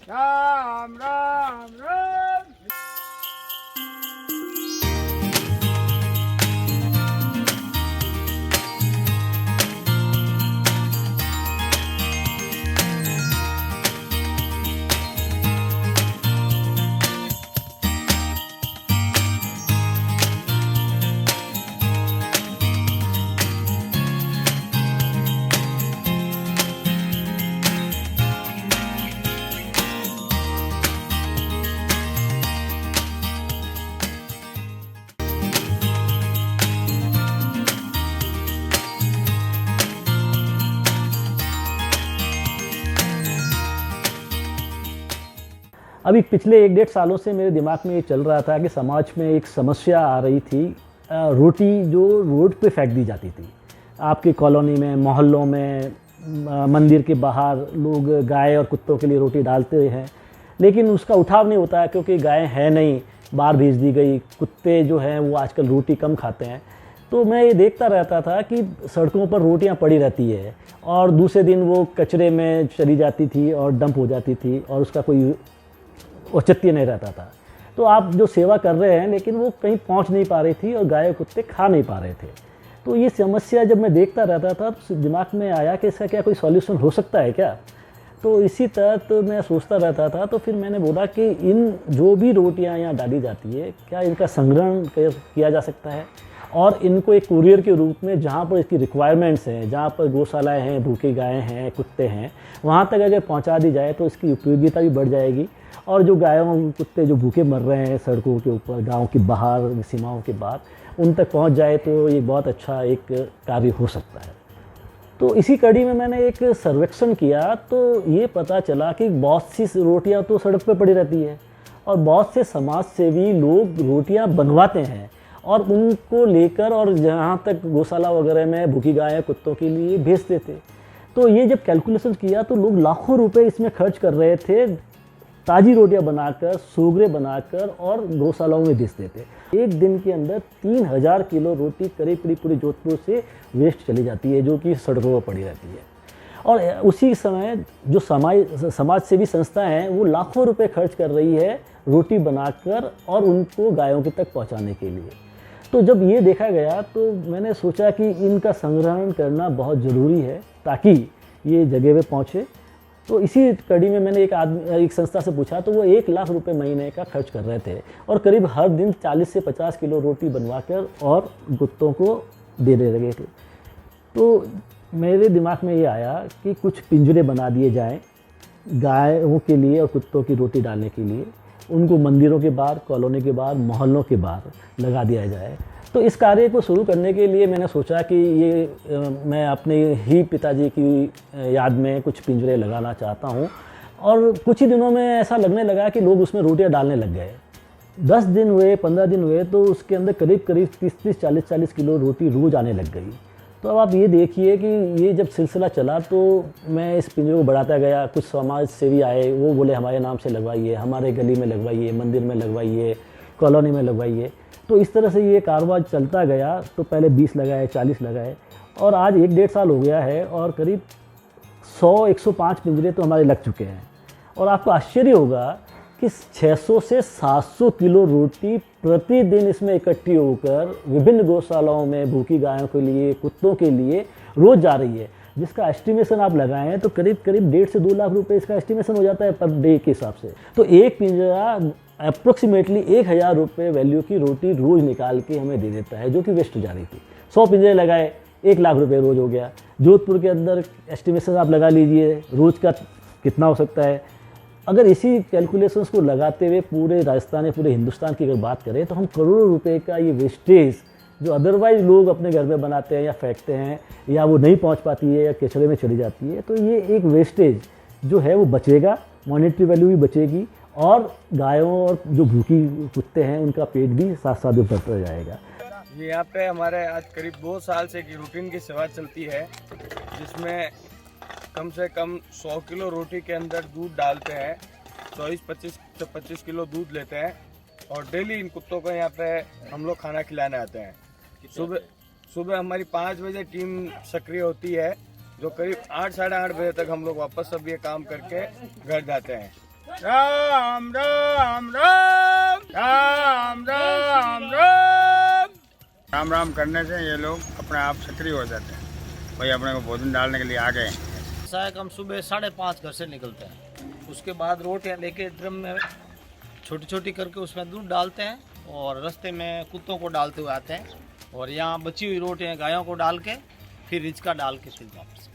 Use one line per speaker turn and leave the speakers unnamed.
राम राम राम।
अभी पिछले 1 डेढ़ सालों से मेरे दिमाग में ये चल रहा था कि समाज में एक समस्या आ रही थी। रोटी जो रोड पे फेंक दी जाती थी, आपकी कॉलोनी में, मोहल्लों में, मंदिर के बाहर लोग गाय और कुत्तों के लिए रोटी डालते हैं, लेकिन उसका उठाव नहीं होता है क्योंकि गाय है नहीं, बाहर भेज दी गई। कुत्ते जो हैं वो आजकल रोटी कम खाते हैं। तो मैं ये देखता रहता था कि सड़कों पर रोटियां पड़ी रहती है और दूसरे दिन वो कचरे में चली जाती थी और डंप हो जाती थी और उसका कोई औचित्य नहीं रहता था। तो आप जो सेवा कर रहे हैं लेकिन वो कहीं पहुंच नहीं पा रही थी और गाय कुत्ते खा नहीं पा रहे थे। तो ये समस्या जब मैं देखता रहता था तो दिमाग में आया कि इसका क्या कोई सॉल्यूशन हो सकता है क्या। तो इसी तरह तो मैं सोचता रहता था। तो फिर मैंने बोला कि इन जो भी रोटियां यहाँ डाली जाती है, क्या इनका संग्रहण किया जा सकता है और इनको एक कुरियर के रूप में, जहाँ पर इसकी रिक्वायरमेंट्स हैं, जहाँ पर गौशालाएँ हैं, भूखे गायें हैं, कुत्ते हैं, वहाँ तक अगर पहुँचा दी जाए तो इसकी उपयोगिता भी बढ़ जाएगी। और जो गायों कुत्ते जो भूखे मर रहे हैं सड़कों के ऊपर, गांव के बाहर, सीमाओं के बाहर, उन तक पहुंच जाए तो ये बहुत अच्छा एक कार्य हो सकता है। तो इसी कड़ी में मैंने एक सर्वेक्षण किया तो ये पता चला कि बहुत सी रोटियां तो सड़क पे पड़ी रहती है और बहुत से समाज सेवी लोग रोटियां बनवाते हैं और उनको लेकर और जहाँ तक गौशाला वगैरह में भूखी गाय कुत्तों के लिए भेजते थे। तो ये जब कैलकुलेशन किया तो लोग लाखों रुपए इसमें खर्च कर रहे थे, ताज़ी रोटियां बनाकर, सोगरे बनाकर और गौशालाओं में बेचते थे। एक दिन के अंदर 3000 किलो रोटी करीब करीब पूरे जोधपुर से वेस्ट चली जाती है, जो कि सड़कों पर पड़ी रहती है। और उसी समय जो समाज सेवी संस्था हैं वो लाखों रुपए खर्च कर रही है रोटी बनाकर और उनको गायों के तक पहुंचाने के लिए। तो जब ये देखा गया तो मैंने सोचा कि इनका संग्रहण करना बहुत ज़रूरी है ताकि ये जगह पे पहुँचे। तो इसी कड़ी में मैंने एक संस्था से पूछा तो वो 1 लाख रुपए महीने का खर्च कर रहे थे और करीब हर दिन 40 से 50 किलो रोटी बनवाकर और कुत्तों को देने लगे थे। तो मेरे दिमाग में ये आया कि कुछ पिंजरे बना दिए जाएं गायों के लिए और कुत्तों की रोटी डालने के लिए। उनको मंदिरों के बाहर, कॉलोनी के बाहर, मोहल्लों के बाहर लगा दिया जाए। तो इस कार्य को शुरू करने के लिए मैंने सोचा कि ये मैं अपने ही पिताजी की याद में कुछ पिंजरे लगाना चाहता हूँ। और कुछ ही दिनों में ऐसा लगने लगा कि लोग उसमें रोटियां डालने लग गए। 10 दिन हुए, 15 दिन हुए तो उसके अंदर करीब करीब 30-30, 40-40 किलो रोटी रोज़ आने लग गई। तो अब आप ये देखिए कि ये जब सिलसिला चला तो मैं इस पिंजरे को बढ़ाता गया। कुछ समाज सेवी आए, वो बोले हमारे नाम से लगवाइए, हमारे गली में लगवाइए, मंदिर में लगवाइए, कॉलोनी में लगवाइए। तो इस तरह से ये कारोबार चलता गया। तो पहले 20 लगाए, 40 लगाए और आज 1 डेढ़ साल हो गया है और करीब 100-105 पिंजरे तो हमारे लग चुके हैं। और आपको आश्चर्य होगा कि 600 से 700 किलो रोटी प्रतिदिन इसमें इकट्ठी होकर विभिन्न गौशालाओं में भूखी गायों के लिए, कुत्तों के लिए रोज़ जा रही है, जिसका एस्टिमेशन आप लगाएं तो करीब करीब 1.5 से 2 लाख रुपए इसका एस्टिमेशन हो जाता है पर डे के हिसाब से। तो एक पिंजरा अप्रोक्सीमेटली 1000 रुपये वैल्यू की रोटी रोज़ निकाल के हमें दे देता है, जो कि वेस्ट जा रही थी। 100 पिंजरे लगाए, 1 लाख रुपये रोज़ हो गया। जोधपुर के अंदर एस्टिमेशन आप लगा लीजिए रोज़ का कितना हो सकता है। अगर इसी कैलकुलेशंस को लगाते हुए पूरे राजस्थान या पूरे हिंदुस्तान की अगर बात करें तो हम करोड़ों रुपए का ये वेस्टेज जो अदरवाइज़ लोग अपने घर में बनाते हैं या फेंकते हैं या वो नहीं पहुंच पाती है या कचरे में चली जाती है, तो ये एक वेस्टेज जो है वो बचेगा, मॉनेटरी वैल्यू भी बचेगी और गायों और जो भूखी कुत्ते हैं उनका पेट भी साथ साथ बढ़ता जाएगा।
यहाँ पे हमारे आज करीब 2 साल से की रूटीन की सेवा चलती है, जिसमें कम से कम 100 किलो रोटी के अंदर दूध डालते हैं, 24-25 से 25 किलो दूध लेते हैं और डेली इन कुत्तों को यहाँ पे हम लोग खाना खिलाने आते हैं। सुबह हमारी 5 बजे टीम सक्रिय होती है, जो करीब 8 साढ़े 8 बजे तक हम लोग वापस सब ये काम करके घर जाते हैं। राम राम राम राम राम राम। राम राम करने से ये लोग अपने आप सक्रिय हो जाते हैं। भाई अपने को भोजन डालने के लिए आ गए।
शायद हम सुबह 5:30 घर से निकलते हैं। उसके बाद रोटियां लेके ड्रम में छोटी छोटी करके उसमें दूध डालते हैं और रास्ते में कुत्तों को डालते हुए आते हैं और यहाँ बची हुई रोटियां गायों को डाल के फिर रिचका डाल के फिर वापस।